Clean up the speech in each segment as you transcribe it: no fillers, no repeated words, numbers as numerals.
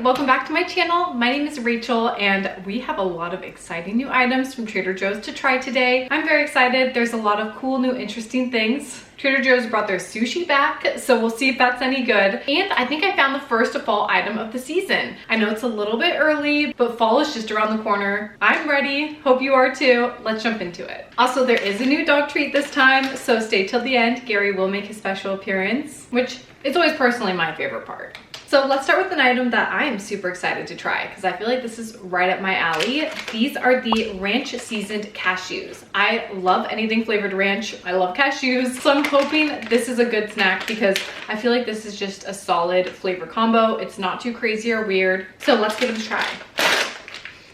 welcome back to my channel. My name is Rachel and we have a lot of exciting new items from Trader Joe's to try today. I'm very excited. There's a lot of cool, new, interesting things. Trader Joe's brought their sushi back, so we'll see if that's any good. And I think I found the first fall item of the season. I know it's a little bit early, but fall is just around the corner. I'm ready. Hope you are too. Let's jump into it. Also, there is a new dog treat this time, so stay till the end. Gary will make his special appearance, which is always personally my favorite part. So let's start with an item that I am super excited to try because I feel like this is right up my alley. These are the ranch seasoned cashews. I love anything flavored ranch. I love cashews. So I'm hoping this is a good snack because I feel like this is just a solid flavor combo. It's not too crazy or weird. So let's give it a try.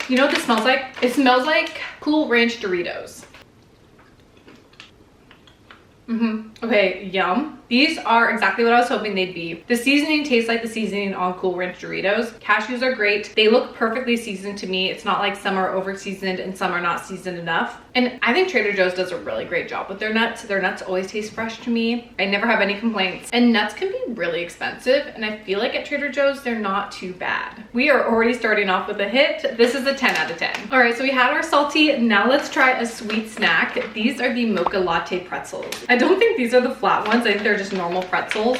You know what this smells like? It smells like Cool Ranch Doritos. Okay, yum. These are exactly what I was hoping they'd be. The seasoning tastes like the seasoning on Cool Ranch Doritos. Cashews are great. They look perfectly seasoned to me. It's not like some are over seasoned and some are not seasoned enough. And I think Trader Joe's does a really great job with their nuts. Their nuts always taste fresh to me. I never have any complaints. And nuts can be really expensive. And I feel like at Trader Joe's, they're not too bad. We are already starting off with a hit. This is a 10 out of 10. All right, so we had our salty. Now let's try a sweet snack. These are the mocha latte pretzels. I don't think these are the flat ones. I think they're just normal pretzels.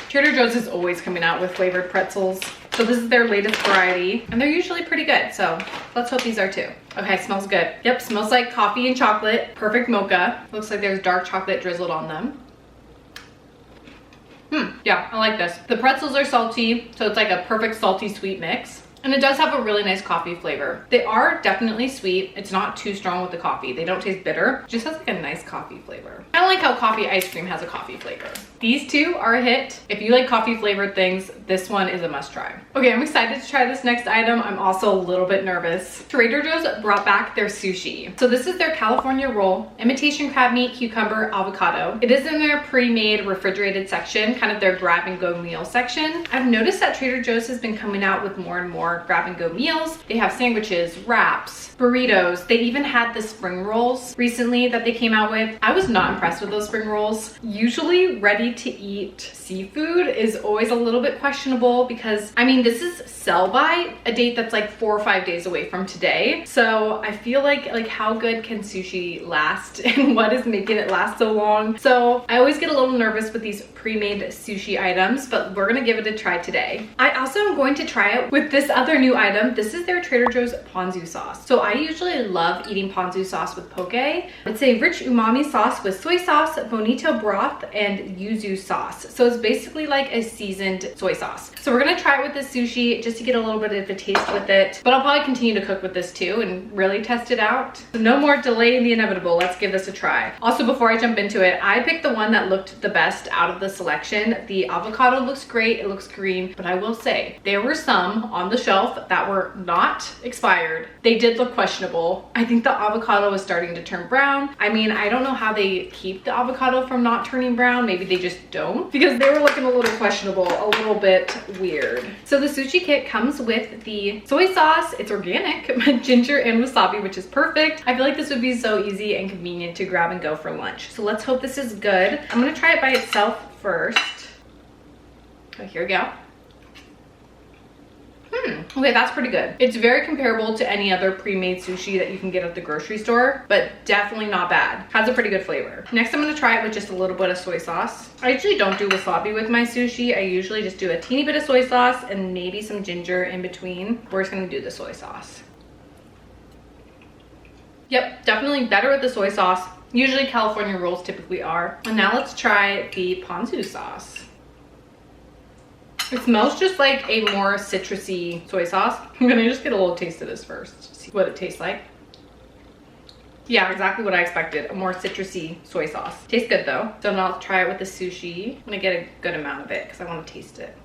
Trader Joe's is always coming out with flavored pretzels. So this is their latest variety and they're usually pretty good. So let's hope these are too. Okay, smells good. Yep, smells like coffee and chocolate. Perfect mocha. Looks like there's dark chocolate drizzled on them. Yeah, I like this. The pretzels are salty, so it's like a perfect salty sweet mix. And it does have a really nice coffee flavor. They are definitely sweet. It's not too strong with the coffee. They don't taste bitter. It just has like a nice coffee flavor. I don't like how coffee ice cream has a coffee flavor. These two are a hit. If you like coffee flavored things, this one is a must try. Okay, I'm excited to try this next item. I'm also a little bit nervous. Trader Joe's brought back their sushi. So this is their California roll, imitation crab meat, cucumber, avocado. It is in their pre-made refrigerated section, kind of their grab and go meal section. I've noticed that Trader Joe's has been coming out with more and more grab and go meals. They have sandwiches, wraps, burritos. They even had the spring rolls recently that they came out with. I was not impressed with those spring rolls. Usually ready to eat seafood is always a little bit questionable because I mean this is sell by a date that's like 4 or 5 days away from today. So I feel like how good can sushi last and what is making it last so long? So I always get a little nervous with these pre-made sushi items, but we're gonna give it a try today. I also am going to try it with this other new item. This is their Trader Joe's ponzu sauce. So I usually love eating ponzu sauce with poke. It's a rich umami sauce with soy sauce, bonito broth, and yuzu sauce. So it's basically like a seasoned soy sauce. So we're gonna try it with this sushi just to get a little bit of a taste with it. But I'll probably continue to cook with this too and really test it out. So no more delaying the inevitable. Let's give this a try. Also, before I jump into it, I picked the one that looked the best out of the selection. The avocado looks great. It looks green, but I will say there were some on the shelf that were not expired. They did look questionable. I think the avocado is starting to turn brown. I mean, I don't know how they keep the avocado from not turning brown. Maybe they just don't because they were looking a little questionable, a little bit weird. So the sushi kit comes with the soy sauce. It's organic, ginger and wasabi, which is perfect. I feel like this would be so easy and convenient to grab and go for lunch. So let's hope this is good. I'm gonna try it by itself first. Oh, here we go. Okay, that's pretty good. It's very comparable to any other pre-made sushi that you can get at the grocery store, but definitely not bad. Has a pretty good flavor. Next, I'm gonna try it with just a little bit of soy sauce. I usually don't do wasabi with my sushi. I usually just do a teeny bit of soy sauce and maybe some ginger in between. We're just gonna do the soy sauce. Yep, definitely better with the soy sauce. Usually California rolls typically are. And now let's try the ponzu sauce. It smells just like a more citrusy soy sauce. I'm gonna just get a little taste of this first, see what it tastes like. Yeah, exactly what I expected, a more citrusy soy sauce. Tastes good though. So now I'll try it with the sushi. I'm gonna get a good amount of it because I want to taste it.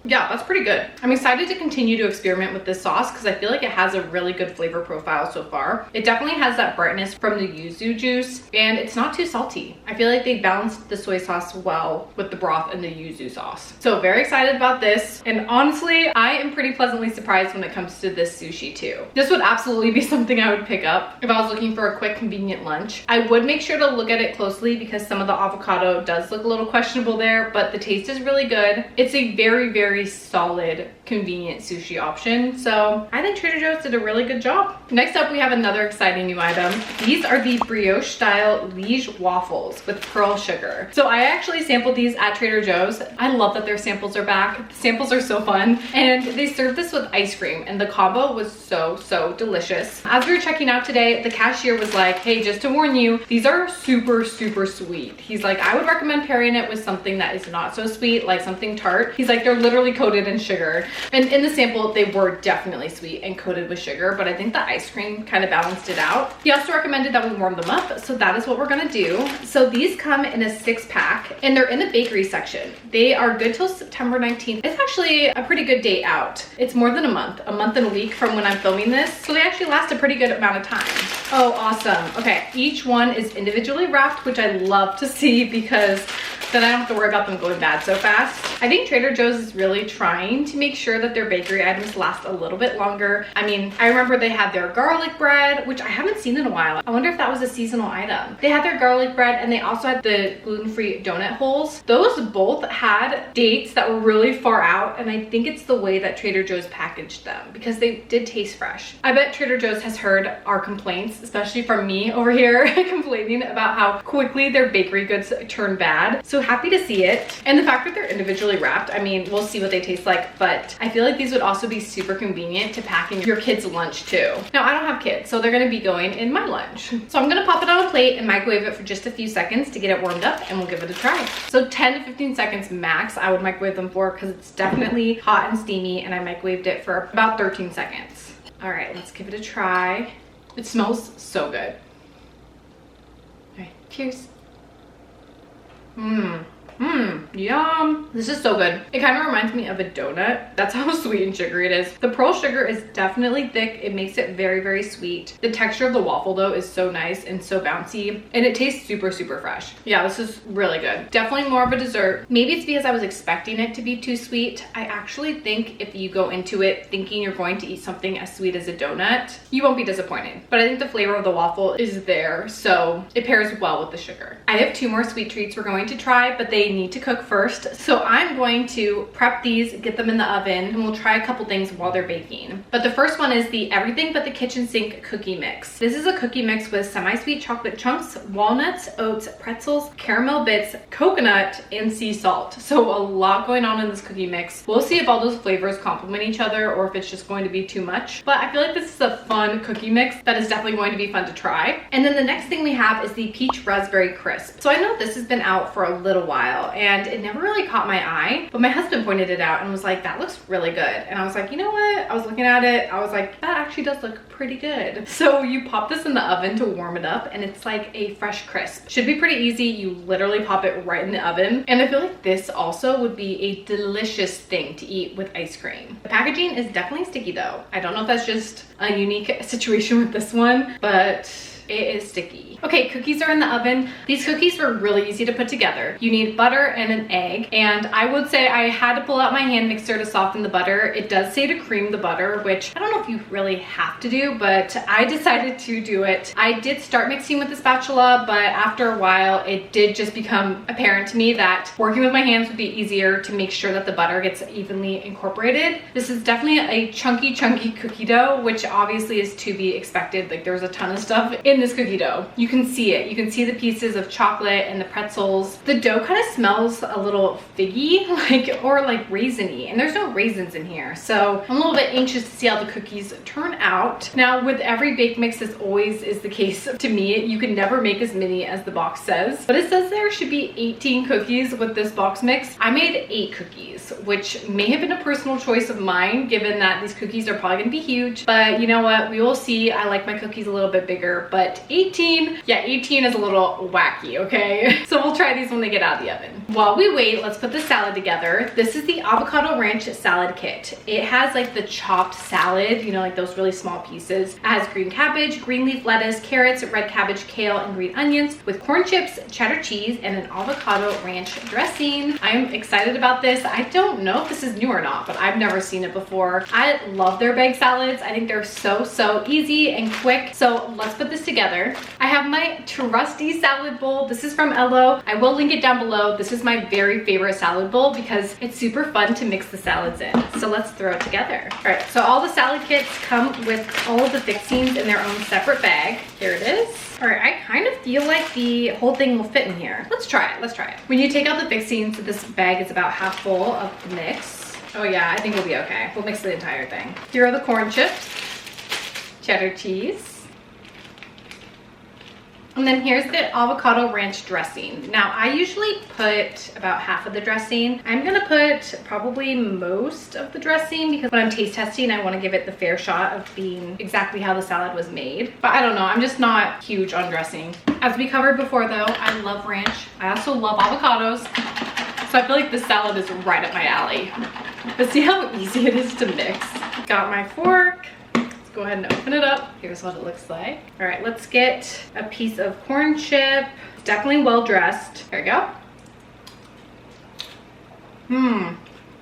Yeah, that's pretty good. I'm excited to continue to experiment with this sauce because I feel like it has a really good flavor profile so far. It definitely has that brightness from the yuzu juice and it's not too salty. I feel like they balanced the soy sauce well with the broth and the yuzu sauce. So very excited about this. And honestly, I am pretty pleasantly surprised when it comes to this sushi too. This would absolutely be something I would pick up if I was looking for a quick, convenient lunch. I would make sure to look at it closely because some of the avocado does look a little questionable there, but the taste is really good. It's a very solid, convenient sushi option. So I think Trader Joe's did a really good job. Next up, we have another exciting new item. These are the brioche style Liege waffles with pearl sugar. So I actually sampled these at Trader Joe's. I love that their samples are back. The samples are so fun. And they served this with ice cream and the combo was so delicious. As we were checking out today, the cashier was like, hey, just to warn you, these are super sweet. He's like, I would recommend pairing it with something that is not so sweet, like something tart. He's like, they're literally coated in sugar. And in the sample, they were definitely sweet and coated with sugar, but I think the ice cream kind of balanced it out. He also recommended that we warm them up, so that is what we're gonna do. So these come in a 6-pack and they're in the bakery section. They are good till September 19th. It's actually a pretty good date out. It's more than a month and a week from when I'm filming this. So they actually last a pretty good amount of time. Oh, awesome. Okay, each one is individually wrapped, which I love to see because then I don't have to worry about them going bad so fast. I think Trader Joe's is really trying to make sure that their bakery items last a little bit longer. I mean, I remember they had their garlic bread, which I haven't seen in a while. I wonder if that was a seasonal item. They had their garlic bread and they also had the gluten-free donut holes. Those both had dates that were really far out, and I think it's the way that Trader Joe's packaged them because they did taste fresh. I bet Trader Joe's has heard our complaints, especially from me over here complaining about how quickly their bakery goods turn bad. So happy to see it. And the fact that they're individually wrapped, I mean, we'll see what they taste like, but I feel like these would also be super convenient to pack in your kids' lunch too. Now, I don't have kids, so they're gonna be going in my lunch. So I'm gonna pop it on a plate and microwave it for just a few seconds to get it warmed up, and we'll give it a try. So 10 to 15 seconds max I would microwave them for because it's definitely hot and steamy, and I microwaved it for about 13 seconds. All right, let's give it a try. It smells so good. All right, cheers. Yum. This is so good. It kind of reminds me of a donut. That's how sweet and sugary it is. The pearl sugar is definitely thick. It makes it very sweet. The texture of the waffle though is so nice and so bouncy, and it tastes super fresh. Yeah, this is really good. Definitely more of a dessert. Maybe it's because I was expecting it to be too sweet. I actually think if you go into it thinking you're going to eat something as sweet as a donut, you won't be disappointed. But I think the flavor of the waffle is there, so it pairs well with the sugar. I have 2 more sweet treats we're going to try, but they need to cook first. So I'm going to prep these, get them in the oven, and we'll try a couple things while they're baking. But the first one is the Everything But the Kitchen Sink cookie mix. This is a cookie mix with semi-sweet chocolate chunks, walnuts, oats, pretzels, caramel bits, coconut, and sea salt. So a lot going on in this cookie mix. We'll see if all those flavors complement each other or if it's just going to be too much. But I feel like this is a fun cookie mix that is definitely going to be fun to try. And then the next thing we have is the Peach Raspberry Crisp. So I know this has been out for a little while and it never really caught my eye, but my husband pointed it out and was like, that looks really good. And I was like, you know what? I was looking at it. I was like, that actually does look pretty good. So you pop this in the oven to warm it up and it's like a fresh crisp. Should be pretty easy. You literally pop it right in the oven. And I feel like this also would be a delicious thing to eat with ice cream. The packaging is definitely sticky though. I don't know if that's just a unique situation with this one, but it is sticky. Okay, cookies are in the oven. These cookies were really easy to put together. You need butter and an egg. And I would say I had to pull out my hand mixer to soften the butter. It does say to cream the butter, which I don't know if you really have to do, but I decided to do it. I did start mixing with the spatula, but after a while, it did just become apparent to me that working with my hands would be easier to make sure that the butter gets evenly incorporated. This is definitely a chunky cookie dough, which obviously is to be expected. Like there's a ton of stuff in this cookie dough. You can see it. You can see the pieces of chocolate and the pretzels. The dough kind of smells a little figgy, or like raisiny, and there's no raisins in here. So I'm a little bit anxious to see how the cookies turn out. Now, with every bake mix, as always is the case to me, you can never make as many as the box says, but it says there should be 18 cookies with this box mix. I made 8 cookies, which may have been a personal choice of mine, given that these cookies are probably gonna be huge, but you know what? We will see. I like my cookies a little bit bigger, but 18, yeah, 18 is a little wacky, okay? So we'll try these when they get out of the oven. While we wait, let's put the salad together. This is the avocado ranch salad kit. It has like the chopped salad, you know, like those really small pieces. It has green cabbage, green leaf lettuce, carrots, red cabbage, kale, and green onions with corn chips, cheddar cheese, and an avocado ranch dressing. I'm excited about this. I don't know if this is new or not, but I've never seen it before. I love their bag salads. I think they're so easy and quick. So let's put this together. I have my trusty salad bowl. This is from Ello. I will link it down below. This is my very favorite salad bowl because it's super fun to mix the salads in. So let's throw it together. All right, so all the salad kits come with all of the fixings in their own separate bag. Here it is. All right, I kind of feel like the whole thing will fit in here. Let's try it, let's try it. When you take out the fixings, this bag is about half full of the mix. Oh yeah, I think we'll be okay. We'll mix the entire thing. Here are the corn chips, cheddar cheese, and then here's the avocado ranch dressing. Now, I usually put about half of the dressing. I'm gonna put probably most of the dressing because when I'm taste testing, I wanna give it the fair shot of being exactly how the salad was made. But I don't know, I'm just not huge on dressing. As we covered before though, I love ranch. I also love avocados. So I feel like this salad is right up my alley. But see how easy it is to mix? Got my fork. Go ahead and open it up. Here's what it looks like. All right, let's get a piece of corn chip. It's definitely well dressed. There we go.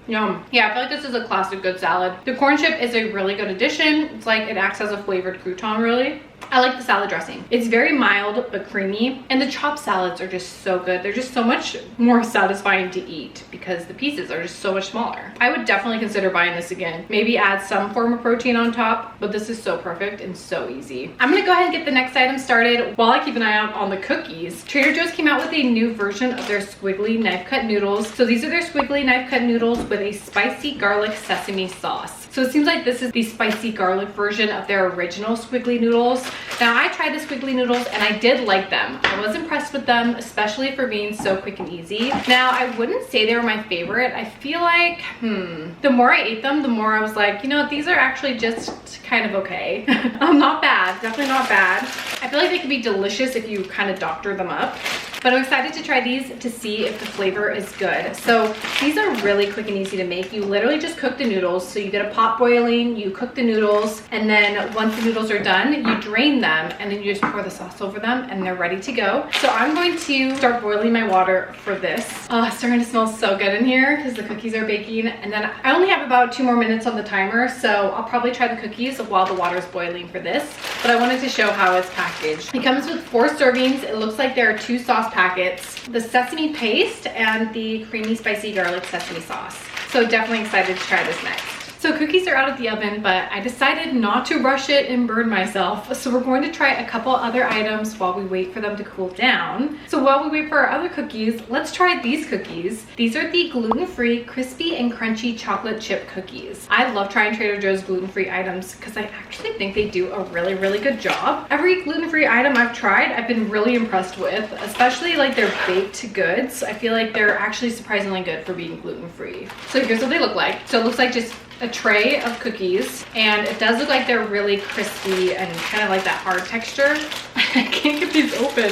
Yum. Yeah, I feel like this is a classic good salad. The corn chip is a really good addition. It's like it acts as a flavored crouton, really. I like the salad dressing. It's very mild but creamy, and the chopped salads are just so good. They're just so much more satisfying to eat because the pieces are just so much smaller. I would definitely consider buying this again. Maybe add some form of protein on top, but this is so perfect and so easy. I'm gonna go ahead and get the next item started while I keep an eye out on the cookies. Trader Joe's came out with a new version of their squiggly knife cut noodles. So these are their squiggly knife cut noodles with a spicy garlic sesame sauce. So it seems like this is the spicy garlic version of their original squiggly noodles. Now, I tried the squiggly noodles and I did like them. I was impressed with them, especially for being so quick and easy. Now, I wouldn't say they were my favorite. I feel like, the more I ate them, the more I was like, you know, these are actually just kind of okay. Not bad, definitely not bad. I feel like they could be delicious if you kind of doctor them up. But I'm excited to try these to see if the flavor is good. So these are really quick and easy to make. You literally just cook the noodles. So you get a pot boiling, you cook the noodles, and then once the noodles are done, you drain them, and then you just pour the sauce over them, and they're ready to go. So I'm going to start boiling my water for this. Oh, it's starting to smell so good in here because the cookies are baking. And then I only have about 2 more minutes on the timer, so I'll probably try the cookies while the water is boiling for this. But I wanted to show how it's packaged. It comes with 4 servings. It looks like there are 2 sauce packets, the sesame paste and the creamy spicy garlic sesame sauce. So definitely excited to try this next. So cookies are out of the oven, but I decided not to rush it and burn myself. So we're going to try a couple other items while we wait for them to cool down. So while we wait for our other cookies, let's try these cookies. These are the gluten-free crispy and crunchy chocolate chip cookies. I love trying Trader Joe's gluten-free items because I actually think they do a really good job. Every gluten-free item I've tried, I've been really impressed with, especially like their baked goods. I feel like they're actually surprisingly good for being gluten-free. So here's what they look like. So it looks like just a tray of cookies, and it does look like they're really crispy and kind of like that hard texture. I can't get these open.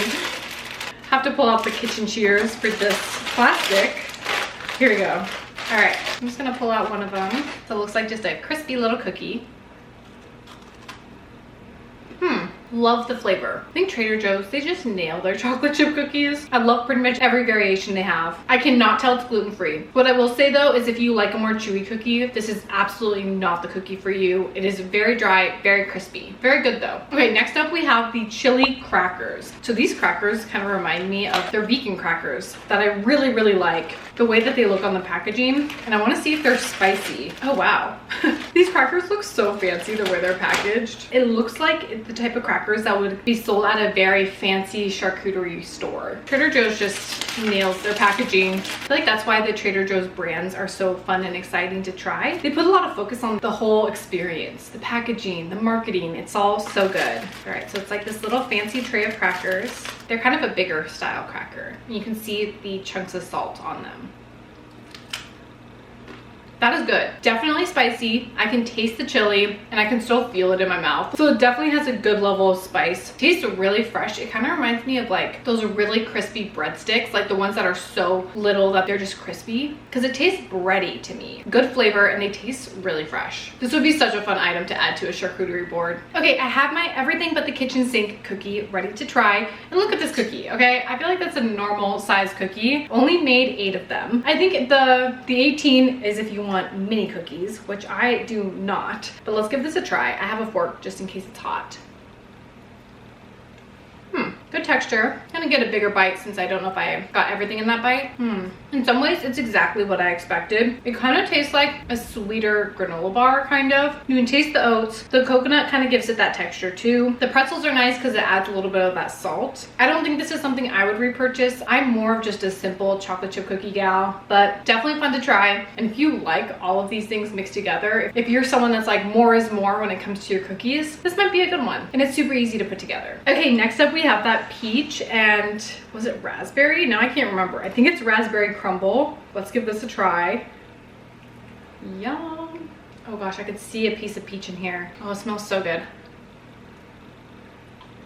Have to pull out the kitchen shears for this plastic. Here we go. All right, I'm just gonna pull out one of them. So it looks like just a crispy little cookie. Love the flavor. I think Trader Joe's, they just nail their chocolate chip cookies. I love pretty much every variation they have. I cannot tell it's gluten-free. What I will say though is if you like a more chewy cookie, this is absolutely not the cookie for you. It is very dry, very crispy. Very good though. Okay, next up we have the chili crackers. So these crackers kind of remind me of their vegan crackers that I really like. The way that they look on the packaging, and I want to see if they're spicy. Oh wow. These crackers look so fancy the way they're packaged. It looks like the type of crackers that would be sold at a very fancy charcuterie store. Trader Joe's just nails their packaging. I feel like that's why the Trader Joe's brands are so fun and exciting to try. They put a lot of focus on the whole experience, the packaging, the marketing. It's all so good. All right, so it's like this little fancy tray of crackers. They're kind of a bigger style cracker. You can see the chunks of salt on them. That is good. Definitely spicy. I can taste the chili and I can still feel it in my mouth. So it definitely has a good level of spice. Tastes really fresh. It kind of reminds me of like those really crispy breadsticks, like the ones that are so little that they're just crispy, because it tastes bready to me. Good flavor and they taste really fresh. This would be such a fun item to add to a charcuterie board. Okay, I have my everything but the kitchen sink cookie ready to try. And look at this cookie, okay? I feel like that's a normal size cookie. Only made 8 of them. I think the 18 is if you want mini cookies, which I do not. But let's give this a try. I have a fork just in case it's hot. Good texture. I'm gonna get a bigger bite since I don't know if I got everything in that bite. In some ways, it's exactly what I expected. It kind of tastes like a sweeter granola bar, kind of. You can taste the oats. The coconut kind of gives it that texture too. The pretzels are nice because it adds a little bit of that salt. I don't think this is something I would repurchase. I'm more of just a simple chocolate chip cookie gal, but definitely fun to try. And if you like all of these things mixed together, if you're someone that's like more is more when it comes to your cookies, this might be a good one. And it's super easy to put together. Okay, next up we have that peach and was it raspberry? No, I can't remember. I think it's raspberry crumble. Let's give this a try. Yum. Oh gosh, I could see a piece of peach in here. Oh, it smells so good.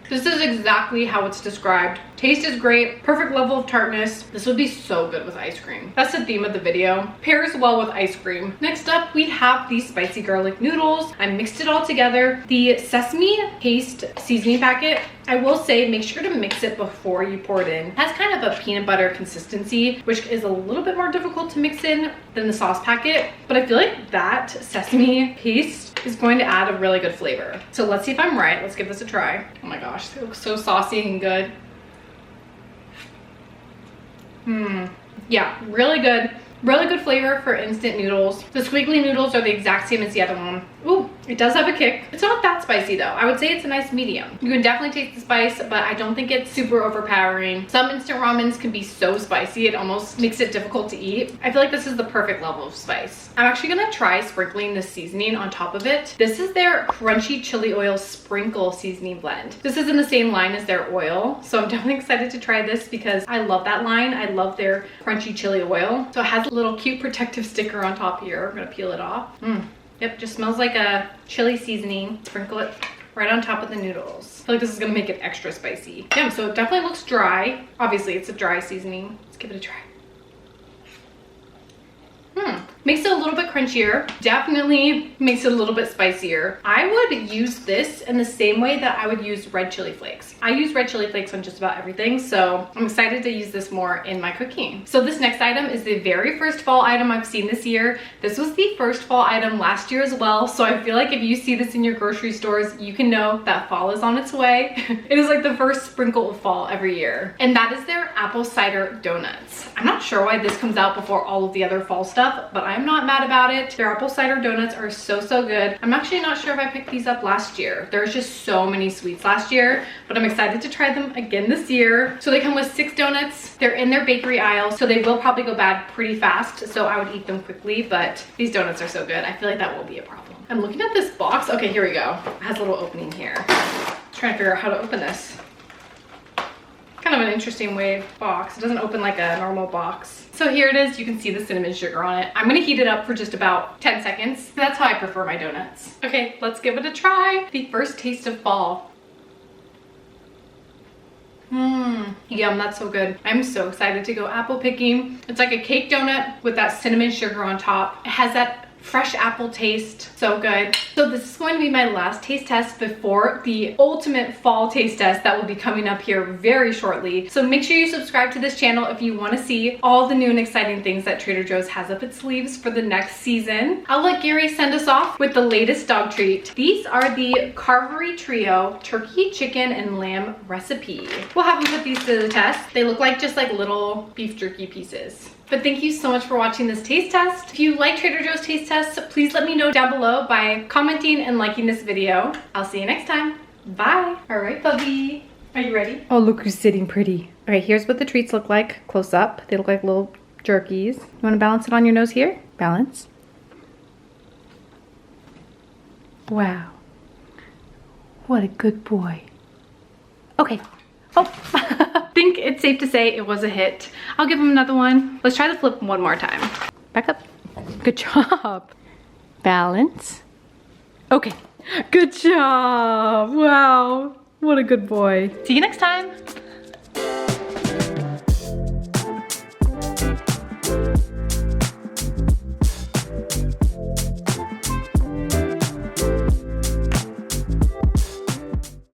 This is exactly how it's described. Taste is great, perfect level of tartness. This would be so good with ice cream. That's the theme of the video. Pairs well with ice cream. Next up, we have these spicy garlic noodles. I mixed it all together. The sesame paste seasoning packet, I will say make sure to mix it before you pour it in. It has kind of a peanut butter consistency, which is a little bit more difficult to mix in than the sauce packet. But I feel like that sesame paste is going to add a really good flavor. So let's see if I'm right. Let's give this a try. Oh my gosh, it looks so saucy and good. Yeah, really good. Really good flavor for instant noodles. The squiggly noodles are the exact same as the other one. Ooh, it does have a kick. It's not that spicy though. I would say it's a nice medium. You can definitely taste the spice, but I don't think it's super overpowering. Some instant ramens can be so spicy, it almost makes it difficult to eat. I feel like this is the perfect level of spice. I'm actually gonna try sprinkling the seasoning on top of it. This is their crunchy chili oil sprinkle seasoning blend. This is in the same line as their oil, so I'm definitely excited to try this because I love that line. I love their crunchy chili oil. So it has a little cute protective sticker on top here. I'm gonna peel it off. Yep, just smells like a chili seasoning. Sprinkle it right on top of the noodles. I feel like this is gonna make it extra spicy. Yeah, so it definitely looks dry. Obviously, it's a dry seasoning. Let's give it a try. Makes it a little bit crunchier. Definitely makes it a little bit spicier. I would use this in the same way that I would use red chili flakes. I use red chili flakes on just about everything, so I'm excited to use this more in my cooking. So this next item is the very first fall item I've seen this year. This was the first fall item last year as well, so I feel like if you see this in your grocery stores, you can know that fall is on its way. It is like the first sprinkle of fall every year, and that is their apple cider donuts. I'm not sure why this comes out before all of the other fall stuff, but I'm not mad about it. Their apple cider donuts are so good. I'm actually not sure if I picked these up last year. There's just so many sweets last year, but I'm excited to try them again this year. So they come with 6 donuts. They're in their bakery aisle, so they will probably go bad pretty fast, so I would eat them quickly, but these donuts are so good. I feel like that will be a problem. I'm looking at this box. Okay, here we go. It has a little opening here. I'm trying to figure out how to open this. Kind of an interesting way box. It doesn't open like a normal box. So here it is. You can see the cinnamon sugar on it. I'm gonna heat it up for just about 10 seconds. That's how I prefer my donuts. Okay, let's give it a try. The first taste of fall. Yum, that's so good. I'm so excited to go apple picking. It's like a cake donut with that cinnamon sugar on top. It has that fresh apple taste. So good. So this is going to be my last taste test before the ultimate fall taste test that will be coming up here very shortly. So make sure you subscribe to this channel if you want to see all the new and exciting things that Trader Joe's has up its sleeves for the next season. I'll let Gary send us off with the latest dog treat. These are the Carvery Trio turkey, chicken, and lamb recipe. We'll have them put these to the test. They look like just like little beef jerky pieces. But thank you so much for watching this taste test. If you like Trader Joe's taste tests, please let me know down below by commenting and liking this video. I'll see you next time. Bye. All right, Bubby. Are you ready? Oh, look who's sitting pretty. Okay, here's what the treats look like close up. They look like little jerkies. You want to balance it on your nose here? Balance. Wow. What a good boy. Okay. Oh, I think it's safe to say it was a hit. I'll give him another one. Let's try the flip one more time. Back up. Good job. Balance. Okay. Good job. Wow. What a good boy. See you next time.